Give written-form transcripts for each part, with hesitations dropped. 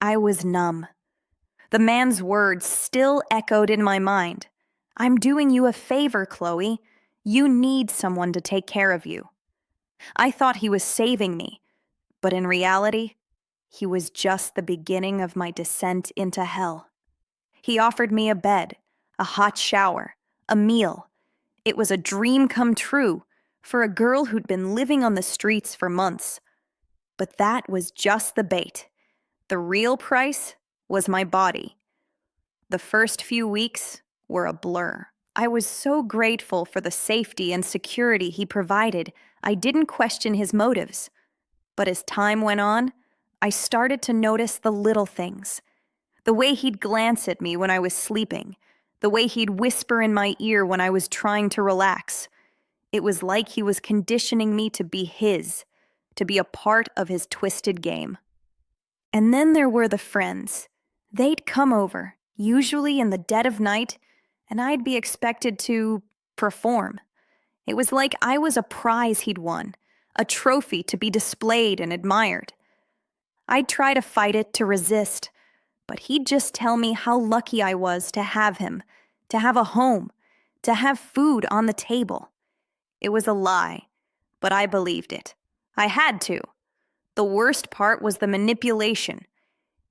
I was numb. The man's words still echoed in my mind. I'm doing you a favor, Chloe. You need someone to take care of you. I thought he was saving me, but in reality, he was just the beginning of my descent into hell. He offered me a bed, a hot shower, a meal. It was a dream come true for a girl who'd been living on the streets for months. But that was just the bait. The real price was my body. The first few weeks were a blur. I was so grateful for the safety and security he provided, I didn't question his motives. But as time went on, I started to notice the little things. The way he'd glance at me when I was sleeping, the way he'd whisper in my ear when I was trying to relax. It was like he was conditioning me to be his, to be a part of his twisted game. And then there were the friends. They'd come over, usually in the dead of night, and I'd be expected to perform. It was like I was a prize he'd won, a trophy to be displayed and admired. I'd try to fight it, to resist, but he'd just tell me how lucky I was to have him, to have a home, to have food on the table. It was a lie, but I believed it. I had to. The worst part was the manipulation.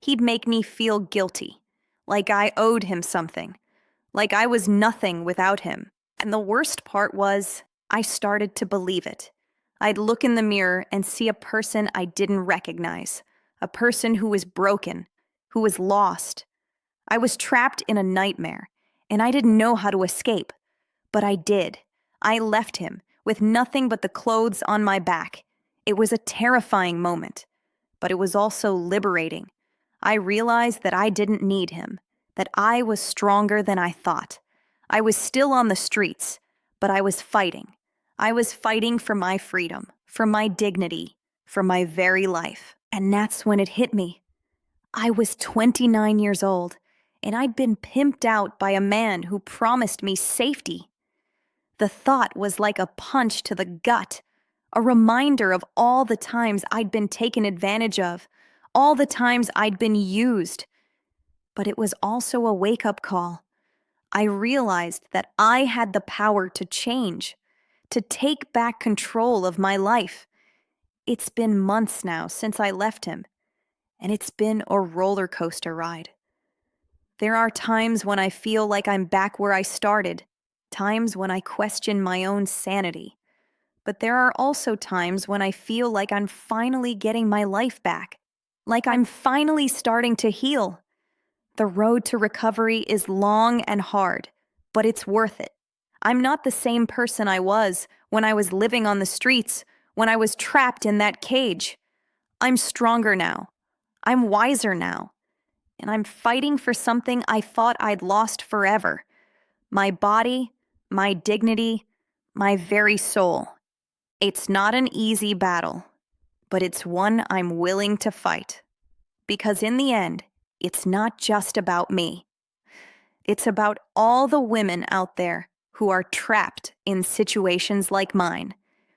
He'd make me feel guilty, like I owed him something, like I was nothing without him. And the worst part was, I started to believe it. I'd look in the mirror and see a person I didn't recognize, a person who was broken, who was lost. I was trapped in a nightmare, and I didn't know how to escape. But I did. I left him, with nothing but the clothes on my back. It was a terrifying moment, but it was also liberating. I realized that I didn't need him, that I was stronger than I thought. I was still on the streets, but I was fighting. I was fighting for my freedom, for my dignity, for my very life. And that's when it hit me. I was 29 years old, and I'd been pimped out by a man who promised me safety. The thought was like a punch to the gut, a reminder of all the times I'd been taken advantage of, all the times I'd been used. But it was also a wake-up call. I realized that I had the power to change, to take back control of my life. It's been months now since I left him, and it's been a roller coaster ride. There are times when I feel like I'm back where I started, times when I question my own sanity. But there are also times when I feel like I'm finally getting my life back, like I'm finally starting to heal. The road to recovery is long and hard, but it's worth it. I'm not the same person I was when I was living on the streets, when I was trapped in that cage. I'm stronger now. I'm wiser now. And I'm fighting for something I thought I'd lost forever. My body, my dignity, my very soul. It's not an easy battle, but it's one I'm willing to fight. Because in the end, it's not just about me. It's about all the women out there who are trapped in situations like mine,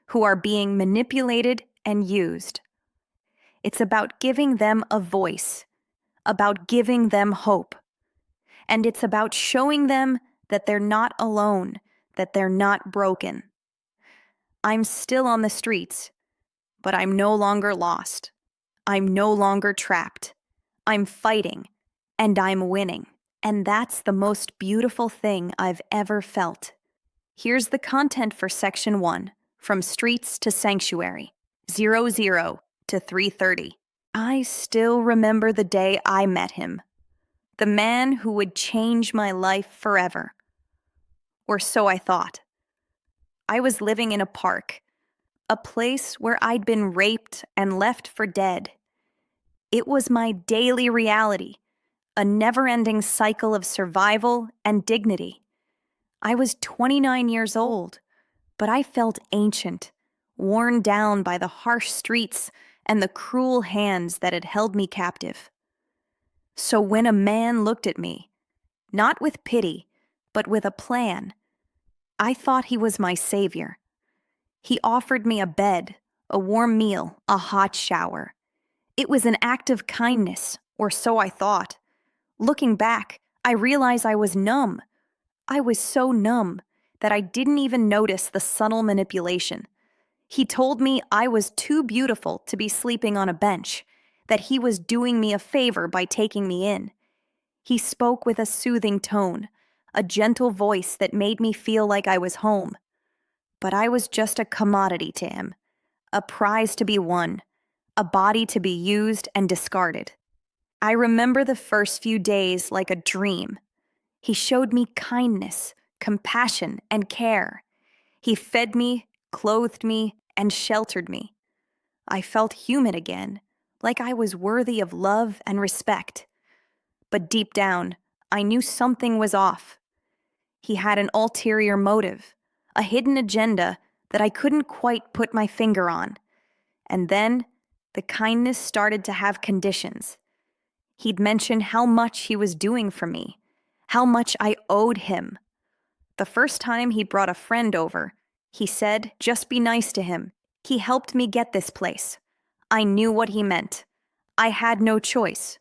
who are being manipulated and used. It's about giving them a voice, about giving them hope. And it's about showing them that they're not alone, that they're not broken. I'm still on the streets, but I'm no longer lost. I'm no longer trapped. I'm fighting, and I'm winning. And that's the most beautiful thing I've ever felt. Here's the content for Section 1, From Streets to Sanctuary, 00 to 3:30. I still remember the day I met him. The man who would change my life forever. Or so I thought. I was living in a park, a place where I'd been raped and left for dead. It was my daily reality, a never-ending cycle of survival and dignity. I was 29 years old, but I felt ancient, worn down by the harsh streets and the cruel hands that had held me captive. So when a man looked at me, not with pity, but with a plan, I thought he was my savior. He offered me a bed, a warm meal, a hot shower. It was an act of kindness, Or so I thought. Looking back, I realize I was numb. I was so numb that I didn't even notice the subtle manipulation. He told me I was too beautiful to be sleeping on a bench, that he was doing me a favor by taking me in. He spoke with a soothing tone, a gentle voice that made me feel like I was home. But I was just a commodity to him, a prize to be won, a body to be used and discarded. I remember the first few days like a dream. He showed me kindness, compassion, and care. He fed me, clothed me, and sheltered me. I felt human again, like I was worthy of love and respect. But deep down, I knew something was off. He had an ulterior motive, a hidden agenda that I couldn't quite put my finger on. And then, the kindness started to have conditions. He'd mention how much he was doing for me, how much I owed him. The first time he brought a friend over, he said, just be nice to him. He helped me get this place. I knew what he meant. I had no choice.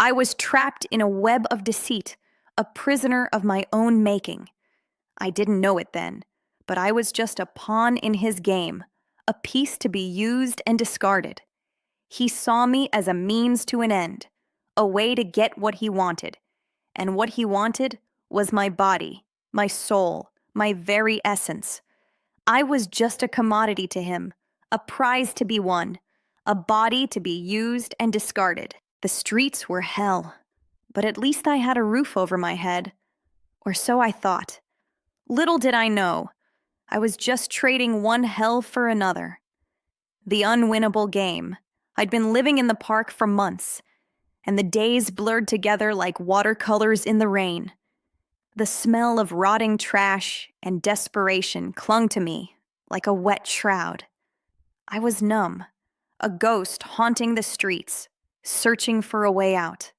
I was trapped in a web of deceit, a prisoner of my own making. I didn't know it then, but I was just a pawn in his game, a piece to be used and discarded. He saw me as a means to an end, a way to get what he wanted. And what he wanted was my body, my soul, my very essence. I was just a commodity to him, a prize to be won, a body to be used and discarded. The streets were hell, but at least I had a roof over my head. Or so I thought. Little did I know, I was just trading one hell for another. The unwinnable game. I'd been living in the park for months, and the days blurred together like watercolors in the rain. The smell of rotting trash and desperation clung to me like a wet shroud. I was numb, a ghost haunting the streets, searching for a way out.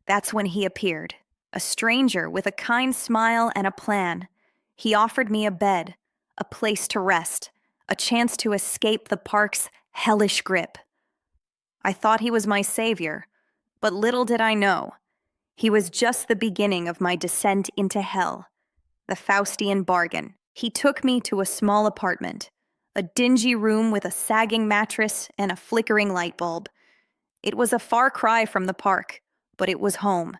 That's when he appeared, a stranger with a kind smile and a plan. He offered me a bed, a place to rest, a chance to escape the park's hellish grip. I thought he was my savior, but little did I know. He was just the beginning of my descent into hell, the Faustian bargain. He took me to a small apartment, a dingy room with a sagging mattress and a flickering light bulb. It was a far cry from the park, but it was home.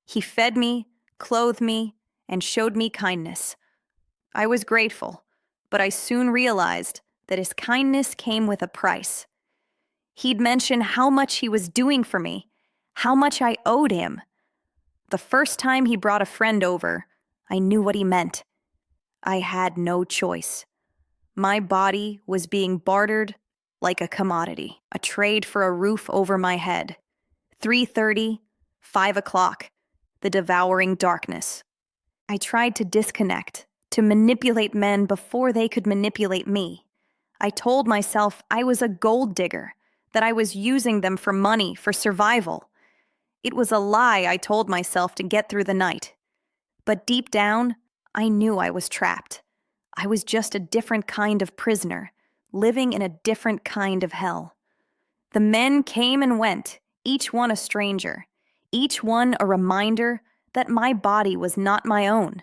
He fed me, clothed me, and showed me kindness. I was grateful, but I soon realized that his kindness came with a price. He'd mention how much he was doing for me, how much I owed him. The first time he brought a friend over, I knew what he meant. I had no choice. My body was being bartered like a commodity, a trade for a roof over my head. 3:30, 5 o'clock, the devouring darkness. I tried to disconnect, to manipulate men before they could manipulate me. I told myself I was a gold digger, that I was using them for money, for survival. It was a lie I told myself to get through the night. But deep down, I knew I was trapped. I was just a different kind of prisoner, living in a different kind of hell. The men came and went, each one a stranger, each one a reminder that my body was not my own.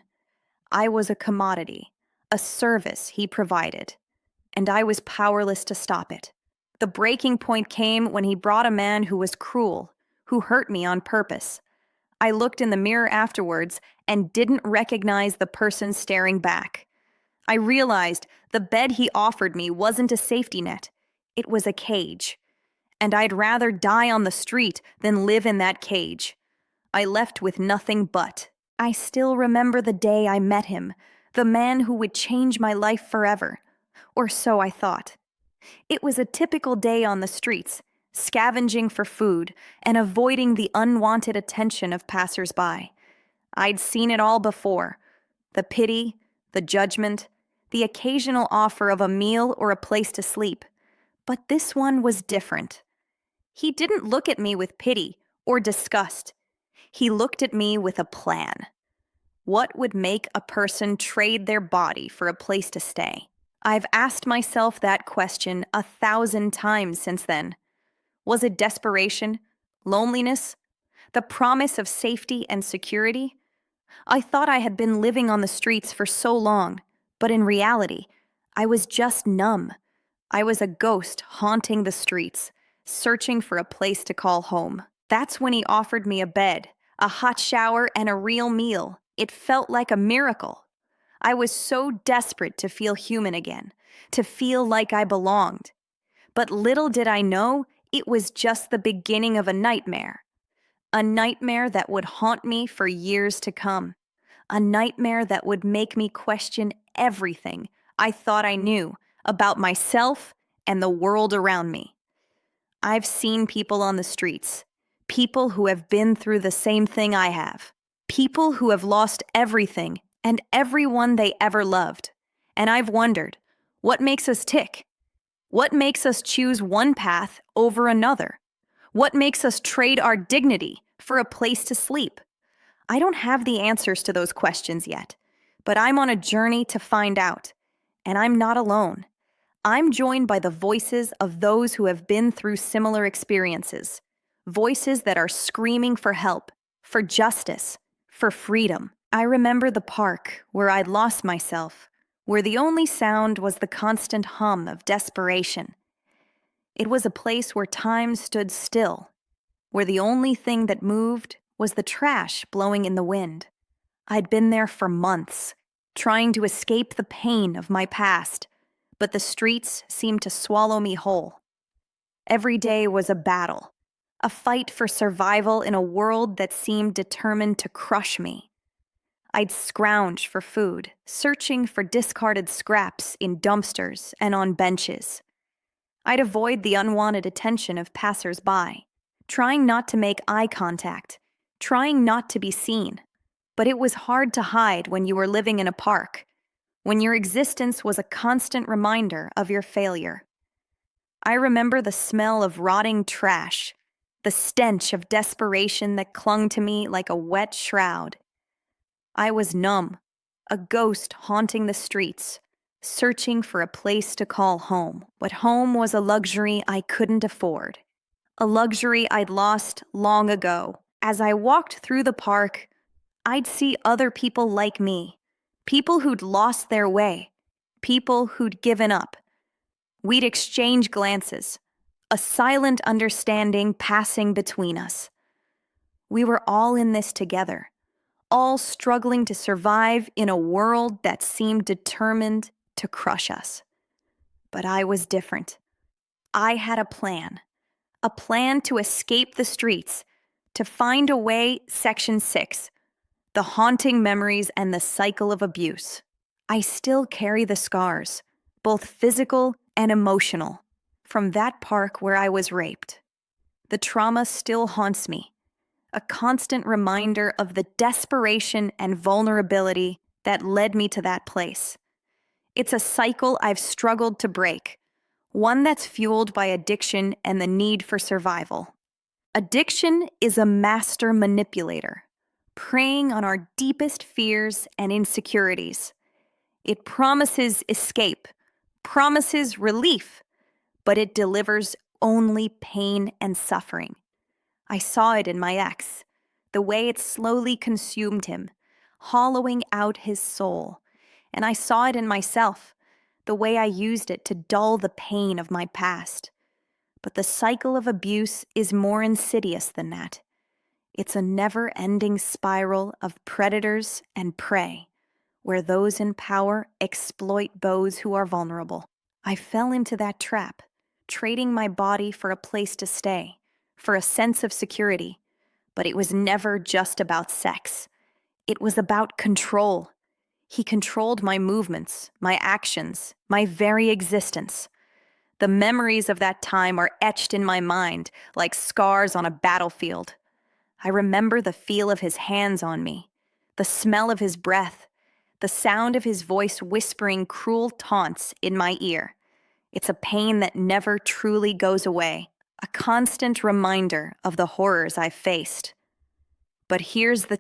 I was a commodity, a service he provided, and I was powerless to stop it. The breaking point came when he brought a man who was cruel, who hurt me on purpose. I looked in the mirror afterwards and didn't recognize the person staring back. I realized the bed he offered me wasn't a safety net. It was a cage. And I'd rather die on the street than live in that cage. I left with nothing but. I still remember the day I met him, the man who would change my life forever. Or so I thought. It was a typical day on the streets, scavenging for food and avoiding the unwanted attention of passers-by. I'd seen it all before. The pity, the judgment, the occasional offer of a meal or a place to sleep. But this one was different. He didn't look at me with pity or disgust. He looked at me with a plan. What would make a person trade their body for a place to stay? I've asked myself that question 1,000 times since then. Was it desperation, loneliness, the promise of safety and security. I thought I had been living on the streets for so long, but in reality, I was just numb. I was a ghost haunting the streets, searching for a place to call home. That's when he offered me a bed, a hot shower, and a real meal. It felt like a miracle. I was so desperate to feel human again, to feel like I belonged. But little did I know, it was just the beginning of a nightmare. A nightmare that would haunt me for years to come. A nightmare that would make me question everything I thought I knew about myself and the world around me. I've seen people on the streets, people who have been through the same thing I have, people who have lost everything and everyone they ever loved. And I've wondered, what makes us tick? What makes us choose one path over another? What makes us trade our dignity for a place to sleep? I don't have the answers to those questions yet, but I'm on a journey to find out. And I'm not alone. I'm joined by the voices of those who have been through similar experiences. Voices that are screaming for help, for justice, for freedom. I remember the park where I'd lost myself, where the only sound was the constant hum of desperation. It was a place where time stood still, where the only thing that moved was the trash blowing in the wind. I'd been there for months, trying to escape the pain of my past, but the streets seemed to swallow me whole. Every day was a battle, a fight for survival in a world that seemed determined to crush me. I'd scrounge for food, searching for discarded scraps in dumpsters and on benches. I'd avoid the unwanted attention of passers-by, trying not to make eye contact, trying not to be seen. But it was hard to hide when you were living in a park, when your existence was a constant reminder of your failure. I remember the smell of rotting trash, the stench of desperation that clung to me like a wet shroud. I was numb, a ghost haunting the streets, searching for a place to call home. But home was a luxury I couldn't afford, a luxury I'd lost long ago. As I walked through the park, I'd see other people like me, people who'd lost their way, people who'd given up. We'd exchange glances, a silent understanding passing between us. We were all in this together, all struggling to survive in a world that seemed determined to crush us. But I was different. I had a plan to escape the streets, to find a way. Section 6. The haunting memories and the cycle of abuse. I still carry the scars, both physical and emotional, from that park where I was raped. The trauma still haunts me, a constant reminder of the desperation and vulnerability that led me to that place. It's a cycle I've struggled to break, one that's fueled by addiction and the need for survival. Addiction is a master manipulator, preying on our deepest fears and insecurities. It promises escape, promises relief, but it delivers only pain and suffering. I saw it in my ex, the way it slowly consumed him, hollowing out his soul. And I saw it in myself, the way I used it to dull the pain of my past. But the cycle of abuse is more insidious than that. It's a never-ending spiral of predators and prey, where those in power exploit those who are vulnerable. I fell into that trap, trading my body for a place to stay, for a sense of security. But it was never just about sex. It was about control. He controlled my movements, my actions, my very existence. The memories of that time are etched in my mind like scars on a battlefield. I remember the feel of his hands on me, the smell of his breath, the sound of his voice whispering cruel taunts in my ear. It's a pain that never truly goes away, a constant reminder of the horrors I've faced. But here's the